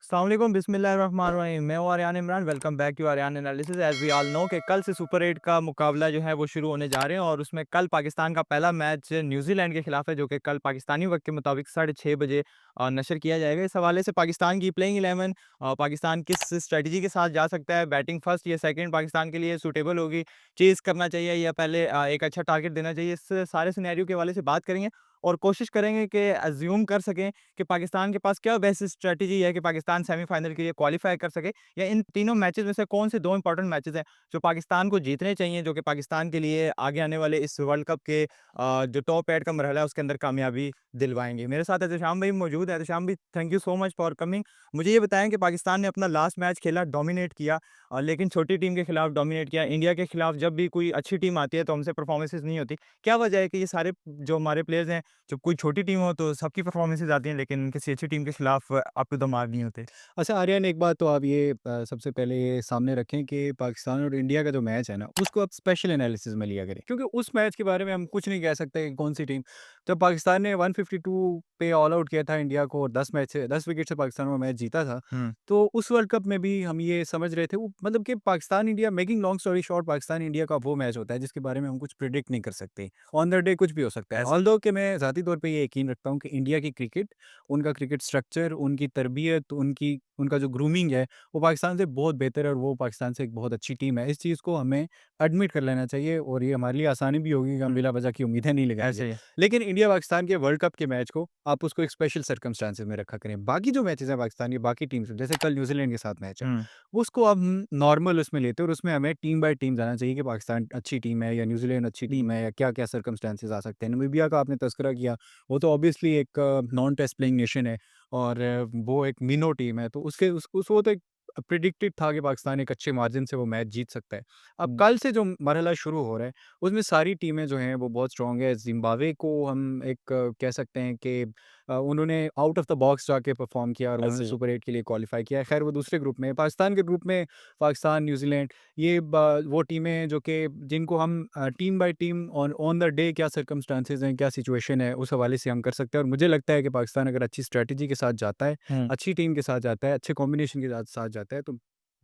अस्सलाम वालेकुम, बिस्मिल्लाहिर्रहमानिर्रहीम। मैं हूँ Aryan Imran. Welcome back to Aryan analysis. As we all know कि कल से सुपर 8 का मुकाबला जो है वो शुरू होने जा रहे हैं और उसमें कल पाकिस्तान का पहला मैच न्यूज़ीलैंड के खिलाफ है, जो कि कल पाकिस्तानी वक्त के मुताबिक 6:30 बजे नशर किया जाएगा। इस हवाले से पाकिस्तान की प्लेइंग 11, पाकिस्तान किस स्ट्रेटजी के साथ जा सकता है, बैटिंग फर्स्ट या सेकंड पाकिस्तान के लिए सूटेबल होगी, चेज़ करना चाहिए या पहले एक अच्छा टारगेट देना चाहिए, इस सारे सिनेरियो के हवाले से बात करेंगे और कोशिश करेंगे कि अज़्यूम कर सकें कि पाकिस्तान के पास क्या बेस्ट स्ट्रैटेजी है कि पाकिस्तान सेमीफाइनल के लिए क्वालीफाई कर सके, या इन तीनों मैचेस में से कौन से 2 इंपॉर्टेंट मैचेस हैं जो पाकिस्तान को जीतने चाहिए, जो कि पाकिस्तान के लिए आगे आने वाले इस वर्ल्ड कप के जो टॉप 8 का मरहला है उसके अंदर कामयाबी दिलवाएँगे। मेरे साथ एहतेशाम भाई मौजूद है। एहतेशाम भाई, thank you so much for coming. मुझे ये बताएँ कि पाकिस्तान ने अपना लास्ट मैच खेला, डोमिनेट किया, लेकिन छोटी टीम के खिलाफ डोमिनेट किया। इंडिया के खिलाफ जब भी कोई अच्छी टीम आती है तो हमसे परफॉर्मेंसेज़ नहीं होती। क्या वजह है कि ये सारे जो हमारे प्लेयर्स हैं, जब कोई छोटी टीम हो तो सबकी परफॉर्मेंसेज़ आती हैं, लेकिन किसी अच्छी टीम के खिलाफ अप टू द मार्क नहीं होते? अच्छा आर्यन, एक बात तो आप ये सबसे पहले ये सामने रखें कि पाकिस्तान और इंडिया का जो मैच है ना, उसको आप स्पेशल एनालिसिस में लिया करें, क्योंकि उस मैच के बारे में हम कुछ नहीं कह सकते कि कौन सी टीम। जब पाकिस्तान ने 152 पे ऑल आउट किया था इंडिया को और 10 विकेट से पाकिस्तान वो मैच जीता था, हुँ। तो उस वर्ल्ड कप में भी हम ये समझ रहे थे, वो मतलब कि Pakistan India, making long story short, Pakistan India का वो मैच होता है जिसके बारे में हम कुछ प्रिडिक्ट नहीं कर सकते। ऑन द डे कुछ भी हो सकता है। ऐसे ऑल्दो कि मैं ज़ाती तौर पे ये यकीन रखता हूँ कि इंडिया की क्रिकेट, उनका क्रिकेट स्ट्रक्चर, उनकी तरबियत, उनका जो ग्रूमिंग है, वो पाकिस्तान से बहुत बेहतर है और वो पाकिस्तान से एक बहुत अच्छी टीम है। इस चीज़ को हमें एडमिट कर लेना चाहिए और ये हमारे लिए आसानी भी होगी कि हम हुँ, बिला वजह की उम्मीदें नहीं लगाएँगे। ऐसे ही है। लेकिन इंडिया-पाकिस्तान के वर्ल्ड कप के मैच को आप उसको एक स्पेशल सर्कमस्टेंसेस में रखा करें। बाकी जो मैचेज़ हैं पाकिस्तान के बाकी टीम से, जैसे कल न्यूज़ीलैंड के साथ मैच है, हुँ, उसको हम नॉर्मल उसमें लेते हैं और उसमें हमें टीम बाय टीम जाना चाहिए कि पाकिस्तान अच्छी टीम है या न्यूज़ीलैंड अच्छी टीम है या क्या-क्या सर्कमस्टेंसेस आ सकते हैं। नामीबिया का आपने तज़किरा किया, वो तो ऑब्वियसली एक नॉन टेस्ट प्लेइंग नेशन है और वो एक मिनो टीम है, तो उसके उस वो तो एक प्रिडिक्टेड था कि पाकिस्तान एक अच्छे मार्जिन से वो मैच जीत सकता है। अब हुँ, कल से जो मरहला शुरू हो रहा है, उसमें सारी टीमें जो हैं वो बहुत स्ट्रॉन्ग है। ज़िम्बाब्वे को हम कह सकते हैं कि उन्होंने आउट ऑफ द बॉक्स जाके परफ़ॉर्म किया और उन्होंने ऐसे ही है। सुपर 8 के लिए क्वालीफ़ाई किया है। ख़ैर वो दूसरे ग्रुप में है। पाकिस्तान के ग्रुप में पाकिस्तान, न्यूज़ीलैंड, ये वो टीमें हैं जो कि जिनको हम team by team on on the day क्या सर्कमस्टेंसेस हैं, क्या सिचुएशन है, उस हवाले से हम कर सकते हैं और मुझे लगता है कि पाकिस्तान अगर अच्छी स्ट्रैटेजी के साथ जाता है, हुँ। अच्छी टीम के साथ जाता है, अच्छे कॉम्बिनेशन के साथ साथ जाता है, तो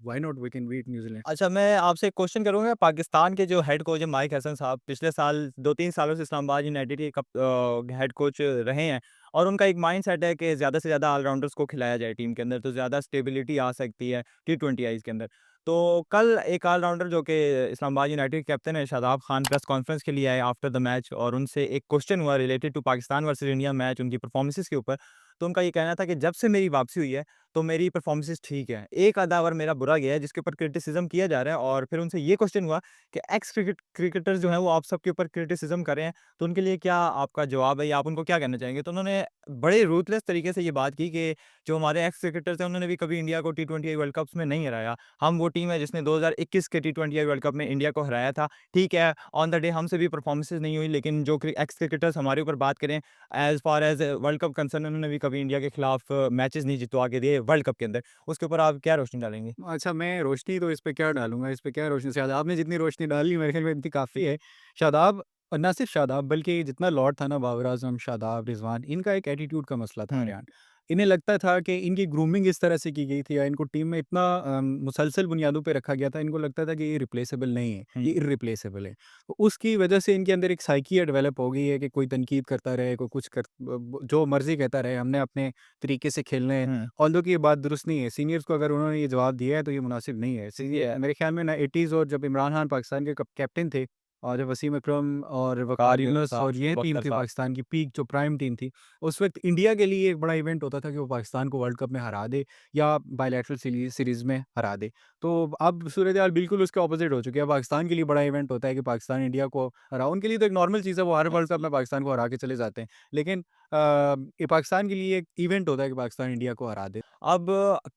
why not we can beat New Zealand. अच्छा, मैं आपसे एक क्वेश्चन करूँगा। पाकिस्तान के जो हेड कोच हैं माइक हसन साहब, पिछले साल 2-3 सालों से इस्लामाबाद यूनाइटेड के हेड कोच रहे हैं और उनका एक माइंडसेट है कि ज़्यादा से ज़्यादा ऑलराउंडर्स को खिलाया जाए टीम के अंदर, तो ज़्यादा स्टेबिलिटी आ सकती है टी20 के अंदर। तो कल एक ऑलराउंडर जो कि इस्लामाबाद यूनाइटेड के कैप्टन है, शादाब खान, प्रेस कॉन्फ्रेंस के लिए आए आफ्टर द मैच और उनसे एक क्वेश्चन हुआ related to Pakistan versus India match, उनकी परफॉर्मेंसेस के ऊपर। तो उनका ये कहना था कि जब से मेरी वापसी हुई है तो मेरी परफॉर्मेंसेस ठीक है। एक आधा ओवर मेरा बुरा गया है जिसके ऊपर क्रिटिसिज़्म किया जा रहा है और फिर उनसे ये क्वेश्चन हुआ कि एक्स क्रिकेटर्स जो हैं वो आप सबके ऊपर क्रिटिसिज़्म कर रहे हैं, तो उनके लिए क्या आपका जवाब है या आप उनको क्या कहना चाहेंगे? तो उन्होंने बड़े रूथलेस तरीके से ये बात की कि जो हमारे एक्स क्रिकेटर्स हैं उन्होंने भी कभी इंडिया को टी20 वर्ल्ड कप्स में नहीं हराया। हम वो टीम है जिसने 2021 के टी20 वर्ल्ड कप में इंडिया को हराया था। ठीक है, ऑन द डे हमसे भी परफॉर्मेंसेस नहीं हुई, लेकिन जो एक्स क्रिकेटर्स हमारे ऊपर बात करें as far as world cup concern, उन्होंने भी कभी इंडिया के खिलाफ मैचेस नहीं जितवा के दिए वर्ल्ड कप के अंदर। उसके ऊपर आप क्या रोशनी डालेंगे? अच्छा, मैं रोशनी तो इस पे क्या डालूँगा, इस पे क्या रोशनी, शादाब ने जितनी रोशनी डाली मेरे ख़्याल में इतनी काफ़ी है। शादाब, और ना सिर्फ शादाब बल्कि जितना लॉर्ड था ना, बाबर आज़म, शादाब, रिज़वान, इनका एक एटीट्यूड का मसला था हुँ, यार। इन्हें लगता था कि इनकी ग्रूमिंग इस तरह से की गई थी या इनको टीम में इतना मुसलसल बुनियादों पे रखा गया था, इनको लगता था कि ये रिप्लेसेबल नहीं है, हुँ, ये इर्रिप्लेसेबल है। तो उसकी वजह से इनके अंदर एक साइकी डेवलप हो गई है कि कोई तनकीद करता रहे, कोई कुछ कर ब ब जो मर्ज़ी कहता रहे, हमने अपने तरीके से खेलना है। हुँ। ऑल्दो कि ये बात दुरुस्त नहीं है, सीनियर्स को अगर उन्होंने ये जवाब दिया है तो ये मुनासिब नहीं है। मेरे ख़्याल में ना 80s और जब इमरान खान पाकिस्तान के कैप्टन थे और जब वसीम अकरम और वक़ार यूनुस साहब, और ये टीम बख्तर थी साहब। पाकिस्तान की पीक, जो प्राइम टीम थी, उस वक़्त इंडिया के लिए एक बड़ा इवेंट होता था कि वो पाकिस्तान को वर्ल्ड कप में हरा दे या बायलैटरल सीरीज़ में हरा दे। तो अब सूरत-ए-हाल बिल्कुल उसके ऑपोज़िट हो चुकी है। पाकिस्तान के लिए बड़ा इवेंट होता है कि पाकिस्तान इंडिया को हराओ, उनके लिए तो एक नॉर्मल चीज़ है, वो हर वर्ल्ड कप में पाकिस्तान को हरा के चले जाते हैं। लेकिन ये पाकिस्तान के लिए एक इवेंट होता है कि पाकिस्तान इंडिया को हरा दे। अब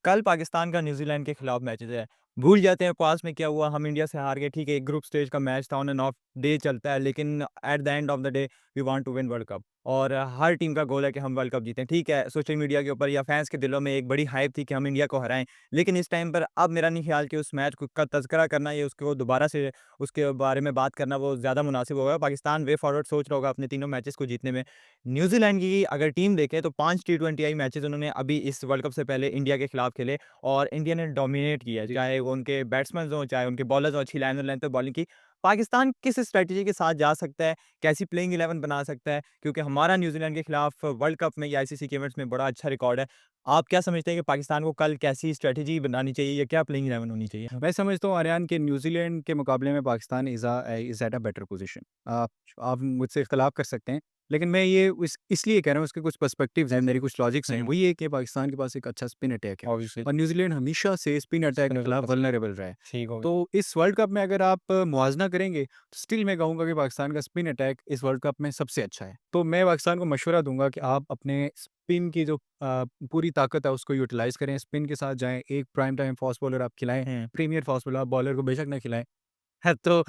कल पाकिस्तान का न्यूज़ीलैंड के खिलाफ मैचेज़ है। भूल जाते हैं पास्ट में क्या हुआ, हम इंडिया से हार गए, ठीक है, एक ग्रुप स्टेज का मैच था, ऑन एंड ऑफ डे चलता है, लेकिन at the end of the day we want to win World Cup. और हर टीम का गोल है कि हम वर्ल्ड कप जीतें। ठीक है, सोशल मीडिया के ऊपर या फैन्स के दिलों में एक बड़ी हाइप थी कि हम इंडिया को हराएँ। लेकिन इस टाइम पर अब मेरा नहीं ख़्याल कि उस मैच को का तज़किरा करना या उसको दोबारा से उसके बारे में बात करना वो ज़्यादा मुनासिब होगा। पाकिस्तान वे फॉरवर्ड सोच रहा होगा अपने तीनों मैचेज़ को जीतने में। न्यूज़ीलैंड की अगर टीम देखें तो 5 टी20आई मैचेज़ उन्होंने अभी इस वर्ल्ड कप से पहले इंडिया के खिलाफ खेले और इंडिया ने डोमिनेट किया है। चाहे वो उनके बैट्समैन हों, चाहे उनके बॉलर्स हों, अच्छी लाइन ऑन लेंथ पे बॉलिंग की। पाकिस्तान किस स्ट्रैटेजी के साथ जा सकता है? कैसी प्लेइंग 11 बना सकता है? क्योंकि हमारा न्यूज़ीलैंड के खिलाफ वर्ल्ड कप में या आईसीसी के इवेंट्स में बड़ा अच्छा रिकॉर्ड है। आप क्या समझते हैं कि पाकिस्तान को कल कैसी स्ट्रैटेजी बनानी चाहिए या क्या प्लेइंग 11 होनी चाहिए? मैं समझता हूँ आर्यन कि न्यूज़ीलैंड के मुकाबले में Pakistan is at a better position. आप मुझसे इख्तिलाफ़ कर सकते हैं, लेकिन मैं ये इसलिए कह रहा हूँ, उसके कुछ पर्सपेक्टिव्स हैं, मेरी कुछ लॉजिक्स हैं। हुँ, वो ये है कि पाकिस्तान के पास एक अच्छा स्पिन अटैक है ऑब्वियसली और न्यूज़ीलैंड हमेशा से स्पिन अटैक के स्पिनर्स खिलाफ ऊपर से वल्नरेबल रहा है। ठीक हो गया। तो इस वर्ल्ड कप में अगर आप मुवाज़ना करेंगे, तो स्टिल मैं कहूँगा कि पाकिस्तान का स्पिन अटैक इस वर्ल्ड कप में सबसे अच्छा है। तो मैं पाकिस्तान को मशवरा दूँगा कि आप अपने स्पिन की जो पूरी ताकत है उसको यूटिलाइज़ करें, स्पिन के साथ जाएँ, एक प्राइम टाइम फास्ट बॉलर आप खिलाएँ, हुँ। प्रीमियर फास्ट बॉलर आप बॉलर को बेशक ना खिलाएँ। तो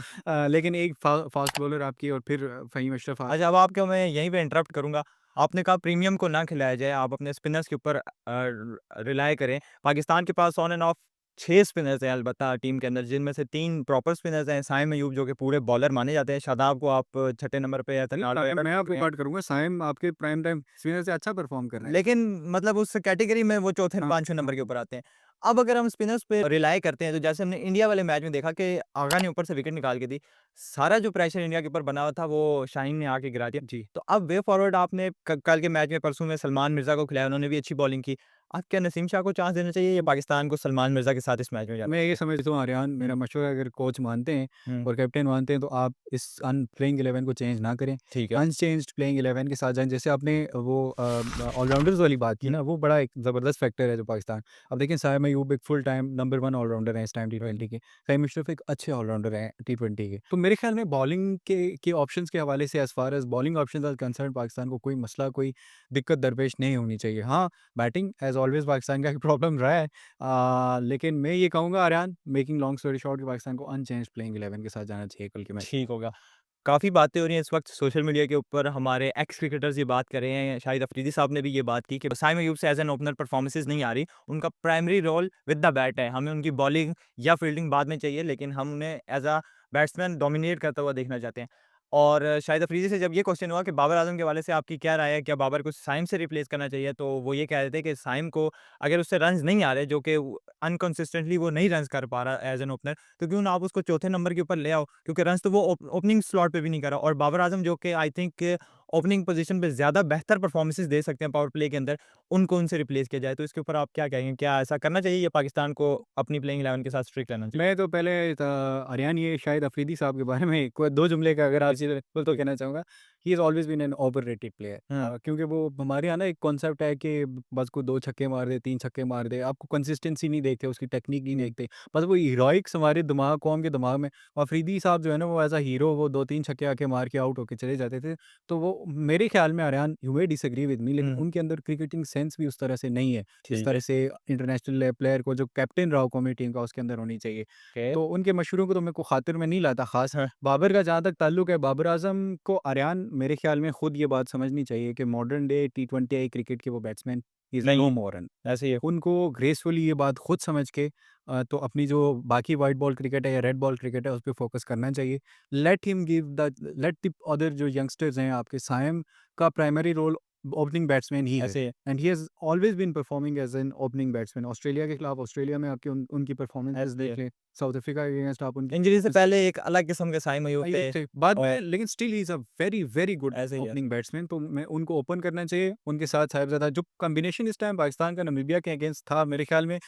लेकिन एक फास्ट बॉलर आपकी और फिर फ़हीम अशरफ आ अच्छा, अब आपको मैं यहीं पे इंटरप्ट करूँगा। आपने कहा प्रीमियम को ना खिलाया जाए, आप अपने स्पिनर्स के ऊपर रिलाय करें। पाकिस्तान के pass on and of 6 spinners हैं अलबत्ता टीम के अंदर, जिनमें से 3 प्रॉपर स्पिनर्स हैं। साइम अयूब जो कि पूरे बॉलर माने जाते हैं। शादाब को आप छठे नंबर पे या नहीं, नाल पे रख मैं आपको सकते हैं। काट करूँगा, साइम आपके प्राइम टाइम स्पिनर से अच्छा परफ़ॉर्म कर रहे हैं। लेकिन मतलब उस कैटेगरी में वो चौथे हाँ, 5वें हाँ। नंबर के ऊपर आते हैं। अब अगर हम स्पिनर्स पे रिलाय करते हैं, तो जैसे हमने इंडिया वाले मैच में देखा कि आगा ने ऊपर से विकेट निकाल के दी। सारा जो प्रेशर इंडिया के ऊपर बना हुआ था, वो शाहीन ने आके गिरा दिया। जी। तो अब वे फॉरवर्ड आपने कल के मैच में परसों में सलमान मिर्ज़ा को खिलाया, उन्होंने भी अच्छी बॉलिंग की। अब क्या नसीम शाह को चांस देना चाहिए या पाकिस्तान को सलमान मिर्ज़ा के साथ इस मैच में जाना मैं ये चाहिए? समझता हूँ आर्यन, हुँ, मेरा मशवरा अगर कोच मानते हैं हुँ, और कैप्टन मानते हैं, तो आप इस प्लेइंग 11 को चेंज ना करें। ठीक है। अनचेंज्ड प्लेइंग 11 के साथ जाएँ। जैसे आपने वो ऑलराउंडर्स वाली बात की हुँ, ना, वो बड़ा एक ज़बरदस्त फैक्टर है जो पाकिस्तान। अब देखिए, साइम अयूब एक फुल टाइम नंबर 1 ऑलराउंडर हैं इस टाइम राइट, टी20 के। फ़हीम मुशर्रफ एक अच्छे ऑलराउंडर हैं टी20 के। तो मेरे ख्याल में बॉलिंग के ऑप्शंस के हवाले से, as far as bowling options are concerned, Pakistan को कोई मसला, कोई दिक्कत दरपेश नहीं होनी चाहिए। हाँ, बैटिंग एज़ ऑलवेज़ पाकिस्तान का एक प्रॉब्लम रहा है। लेकिन मैं ये कहूँगा Aryan, making long story short, कि पाकिस्तान को अनचेंज्ड प्लेइंग 11 के साथ जाना चाहिए कल के मैच। ठीक होगा। काफ़ी बातें हो रही हैं इस वक़्त सोशल मीडिया के ऊपर, हमारे एक्स क्रिकेटर्स ये बात कर रहे हैं, शाहिद अफरीदी साहब ने भी ये बात की कि साइम अयूब से एज़ एन ओपनर परफॉर्मेंसेज़ नहीं आ रही, उनका primary role with the bat है। हमें उनकी बॉलिंग या फील्डिंग बाद में चाहिए, लेकिन हम उन्हें एज़ अ बैट्समैन डोमिनेट करता हुआ देखना चाहते हैं। और शाहिद अफरीदी से जब ये क्वेश्चन हुआ कि बाबर आज़म के हवाले से आपकी क्या राय है? क्या बाबर को साइम से रिप्लेस करना चाहिए? तो वो ये कह रहे थे कि साइम को अगर उससे रन्स नहीं आ रहे, जो कि अनकंसिस्टेंटली वो नहीं रन्स कर पा रहा एज़ एन ओपनर, तो क्यों ना आप उसको चौथे नंबर के ऊपर ले आओ, क्योंकि रन्स तो वो ओपनिंग स्लॉट पे भी नहीं कर रहा और बाबर आज़म जो कि आई थिंक ओपनिंग पोज़ीशन पे ज़्यादा बेहतर परफ़ॉर्मेंसेज़ दे सकते हैं पावर प्ले के अंदर, उनको उनसे रिप्लेस किया जाए। तो इसके ऊपर आप क्या कहेंगे? क्या ऐसा करना चाहिए या पाकिस्तान को अपनी प्लेइंग 11 के साथ स्ट्रिक्ट रहना चाहिए? मैं तो पहले आर्यन, ये शाहिद अफरीदी साहब के बारे में कोई 2 जुमले का अगर आप सीधे बिल्कुल तो कहना चाहूँगा, he is always been an overrated player. हाँ, क्योंकि वो हमारे यहाँ ना एक कॉन्सेप्ट है कि बस को 2 छक्के मार दे, 3 छक्के मार दे, आपको कंसिस्टेंसी नहीं देखते, उसकी टेक्निक नहीं हुँ, देखते। बस वो हीरोइक्स हमारे दिमाग, कौम के दिमाग में। अफरीदी साहब जो है ना, वो एज़ अ हीरो वो 2-3 छक्के आके मार के आउट होके चले जाते थे। तो वो मेरे ख्याल में Aryan, you may disagree with me, लेकिन हुँ, उनके अंदर क्रिकेटिंग सेंस भी उस तरह से नहीं है, जिस ठीक तरह है, से इंटरनेशनल प्लेयर को जो कैप्टन रहा हो कौमी टीम का, उसके अंदर होनी चाहिए। ओके, तो उनके मशवरों को तो मेरे को खातिर में नहीं लाता ख़ास। हाँ, बाबर का जहाँ तक ताल्लुक है, बाबर आज़म को आर्यन, मेरे ख़्याल में खुद ये बात समझनी चाहिए कि मॉडर्न डे टी20आई क्रिकेट के वो बैट्समैन इज़ नहीं नो है, मोर एन। ऐसे ही है। उनको ग्रेसफुली ये बात खुद समझ के तो अपनी जो बाकी व्हाइट बॉल क्रिकेट है या रेड बॉल क्रिकेट है, उस पे फ़ोकस करना चाहिए। लेट द अदर जो यंगस्टर्स हैं आपके, साइम का प्राइमरी रोल ओपनिंग बैट्समैन ही है। ऐसे ही है। And he has always been performing as an opening batsman. Australia के खिलाफ, ऑस्ट्रेलिया में आपकी उनकी परफॉर्मेंसेज़ ऐसे ही है। देख लें, साउथ अफ्रीका के अगेंस्ट आप उनकी इंजरी से पहले एक अलग किस्म के साइम अयूब आयुब थे थे। बाद और में लेकिन still he is a very, very good ऐसे ही है। Opening batsman. तो मैं उनको ओपन करना चाहिए। उनके साथ साहिबज़ादा जो कॉम्बिनेशन इस टाइम पाकिस्तान का नामीबिया के अगेंस्ट था, मेरे ख्याल में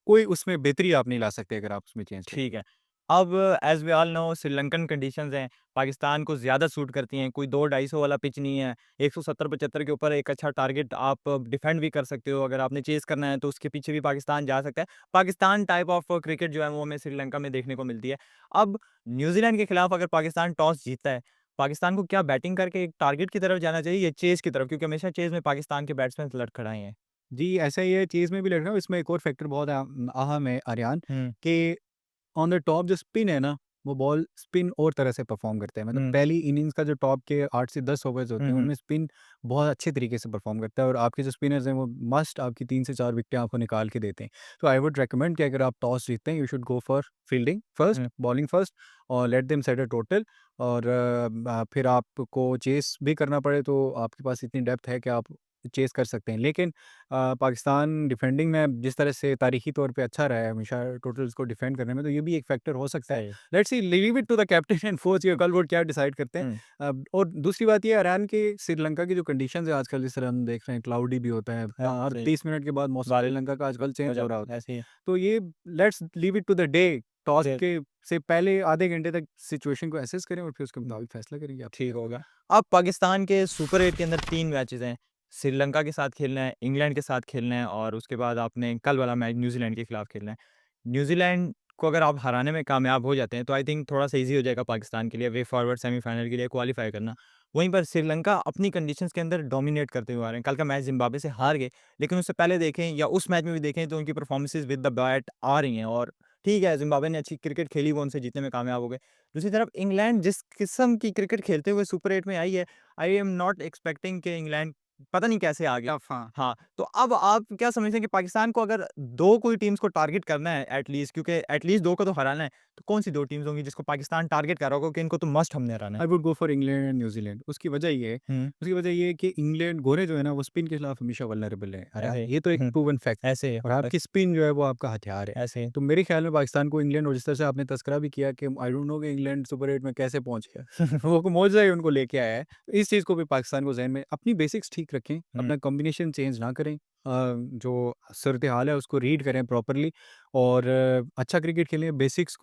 कोई उसमें बेहतरी आप नहीं ला सकते अगर आप उसमें चेंज करें। ठीक है। अब as we all know Sri Lankan conditions हैं, पाकिस्तान को ज़्यादा सूट करती हैं, कोई 2-250 वाला पिच नहीं है। 170-75 के ऊपर एक अच्छा टारगेट आप डिफेंड भी कर सकते हो, अगर आपने चेज़ करना है तो उसके पीछे भी पाकिस्तान जा सकता है। पाकिस्तान टाइप ऑफ क्रिकेट जो है वो हमें श्रीलंका में देखने को मिलती है। अब न्यूज़ीलैंड के खिलाफ अगर पाकिस्तान टॉस जीतता है, पाकिस्तान को क्या बैटिंग करके एक टारगेट की तरफ जाना चाहिए या चेज़ की तरफ? क्योंकि हमेशा चेज़ में पाकिस्तान के बैट्समैन लड़खड़ाए हैं। जी, ऐसा ही है, चीज़ में भी लग रहा है। इसमें एक और फैक्टर बहुत अहम है आर्यान, हुँ, कि ऑन द टॉप जो स्पिन है ना, वो बॉल स्पिन और तरह से परफ़ॉर्म करता है। मतलब हुँ, पहली इनिंग्स का जो टॉप के 8 से 10 ओवर्स हुँ, होते हैं, हुँ, उनमें स्पिन बहुत अच्छे तरीके से परफ़ॉर्म करता है और आपके जो स्पिनर्स हैं, वो मस्ट आपकी 3 से 4 विकेटें आपको निकाल के देते हैं। तो आई वुड रिकमेंड कि अगर आप टॉस जीतते हैं, you should go for fielding first, hmm, bowling first और let them set a total और फिर आपको चेस भी करना पड़े, तो आपके पास इतनी डेप्थ है कि आप चेस कर सकते हैं। लेकिन पाकिस्तान डिफेंडिंग में जिस तरह से तारीखी तौर पे अच्छा रहा है हमेशा टोटल्स को डिफेंड करने में, तो ये भी एक फैक्टर हो सकता है। सही। Let's see, leave it to the captain and coach ये कल वो क्या डिसाइड करते हैं। हुँ, और दूसरी बात ये ईरान के श्रीलंका की जो कंडीशंस है आजकल, जिस तरह हम देख रहे हैं क्लाउडी भी होता है, हाँ, हर सही। 30 मिनट के बाद मौसम बारिश श्रीलंका का आजकल हो चेंज हो रहा जाता होता है, है। ऐसे ही है। तो ये let's leave it to the day, toss जी, के से पहले आधे घंटे तक सिचुएशन को असेस करें और फिर उसके हुँ, मुताबिक फैसला करेंगे आप। ठीक होगा। अब पाकिस्तान के सुपर 8 के अंदर 3 मैचेज़ हैं। श्रीलंका के साथ खेलना है, इंग्लैंड के साथ खेलना है और उसके बाद आपने कल वाला मैच न्यूज़ीलैंड के खिलाफ खेलना है। न्यूज़ीलैंड को अगर आप हराने में कामयाब हो जाते हैं, तो आई थिंक थोड़ा-सा ईज़ी हो जाएगा पाकिस्तान के लिए वे फॉरवर्ड सेमीफ़ाइनल के लिए क्वालीफ़ाई करना। वहीं पर श्रीलंका अपनी कंडीशंस के अंदर डोमिनेट करते हुए आ रहे हैं। कल का मैच ज़िम्बाब्वे से हार गए, लेकिन उससे पहले देखें या उस मैच में भी देखें तो उनकी परफ़ॉर्मेंसेज़ विद द बैट आ रही हैं और ठीक है, ज़िम्बाब्वे ने अच्छी क्रिकेट खेली, वो उनसे जीतने में कामयाब हो गए। दूसरी तरफ इंग्लैंड जिस किस्म की क्रिकेट खेलते हुए सुपर 8 में आई है, आई एम नॉट एक्सपेक्टिंग कि इंग्लैंड पता नहीं कैसे आ गई। टफ, हाँ। हाँ, तो अब आप क्या समझते हैं कि पाकिस्तान को अगर 2 कोई टीम्स को टारगेट करना है एटलीस्ट क्योंकि एटलीस्ट 2 को तो हराना है, तो कौन-सी 2 टीम्स होंगी जिसको पाकिस्तान टारगेट कर रहा होगा कि इनको तो मस्ट हमने हराना है? I would go for England and New Zealand. हुँ, उसकी वजह ये है कि इंग्लैंड गोरे जो है ना, वो स्पिन के खिलाफ हमेशा वल्नरेबल है। अरे ऐसे ही। ये तो एक हुँ, प्रूवन फैक्ट है। ऐसे ही और बस आपकी स्पिन जो है वो आपका हथियार है। ऐसे ही। तो मेरे ख्याल में पाकिस्तान को इंग्लैंड, और जिस तरह से आपने तज़किरा भी किया कि आई डोंट नो कि इंग्लैंड सुपर 8 में कैसे पहुँच गया। वो मौजज़ा ही उनको लेके आया है। तो इस चीज़ को भी पाकिस्तान को ज़हन में अपनी बेसिक्स ठीक रखें, हुँ, अपना कॉम्बिनेशन चेंज ना करें। जो सूरत-ए-हाल है उसको रीड करें प्रॉपर्ली और अच्छा क्रिकेट खेलें, बेसिक्स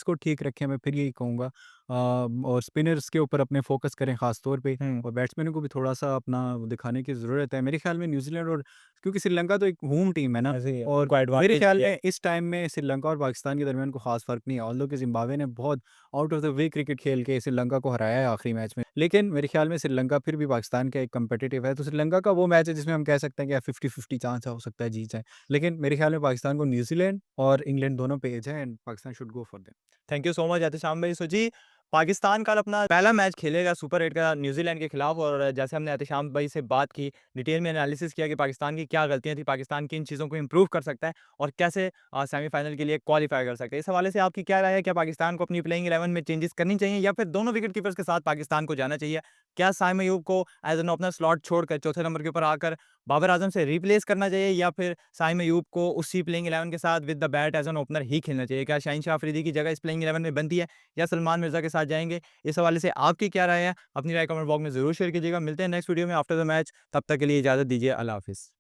को ठीक रखें, मैं फिर यही कहूँगा। और स्पिनर्स के ऊपर अपने फ़ोकस करें ख़ास तौर पे हुँ, और बैट्समैनों को भी थोड़ा-सा अपना वो दिखाने की ज़रूरत है। मेरे ख़्याल में न्यूज़ीलैंड और क्योंकि श्रीलंका तो एक होम टीम है ना, ऐसे ही है। और उनको मेरे एडवांटेज ख़्याल ये में इस टाइम में श्रीलंका और पाकिस्तान के दरमियान कोई ख़ास फ़र्क नहीं है। ऑल्दो कि ज़िम्बाब्वे ने बहुत out of the way cricket खेल के श्रीलंका को हराया है आखिरी मैच में। लेकिन मेरे ख़्याल में श्रीलंका फिर भी पाकिस्तान का एक कॉम्पिटिटिव है। तो श्रीलंका का वो मैच है जिसमें हम कह सकते हैं कि 50-50 चांस हो सकता है जीत जाएँ। लेकिन मेरे ख़्याल में पाकिस्तान को न्यूज़ीलैंड और इंग्लैंड दोनों पे एज है and Pakistan should go for them. Thank you so much Ehtesham भाई। सो जी, पाकिस्तान कल अपना पहला मैच खेलेगा सुपर 8 का न्यूज़ीलैंड के खिलाफ और जैसे हमने एहतेशाम भाई से बात की, डिटेल में एनालिसिस किया कि पाकिस्तान की क्या गलतियाँ थी, पाकिस्तान किन चीज़ों को इम्प्रूव कर सकता है और कैसे सेमीफ़ाइनल के लिए क्वालीफ़ाई कर सकता है। इस हवाले से आपकी क्या राय है? क्या पाकिस्तान को अपनी प्लेइंग 11 में चेंजेस करनी चाहिए या फिर दोनों विकेट कीपर्स के साथ पाकिस्तान को जाना चाहिए? क्या साइम अयूब को एज़ एन ओपनर स्लॉट छोड़कर चौथे नंबर के ऊपर आकर बाबर आज़म से रिप्लेस करना चाहिए या फिर साइम अयूब को उसी प्लेइंग 11 के साथ with the bat as an opener ही खेलना चाहिए? क्या शाहीन शाह अफरीदी की जगह इस प्लेइंग 11 में बनती है या सलमान मिर्ज़ा के साथ जाएँगे? इस हवाले से आपकी क्या राय है? अपनी राय कमेंट बॉक्स में ज़रूर शेयर कीजिएगा। मिलते हैं नेक्स्ट वीडियो में आफ्टर द मैच। तब तक के लिए इजाज़त दीजिए। अल्लाह हाफ़िज़।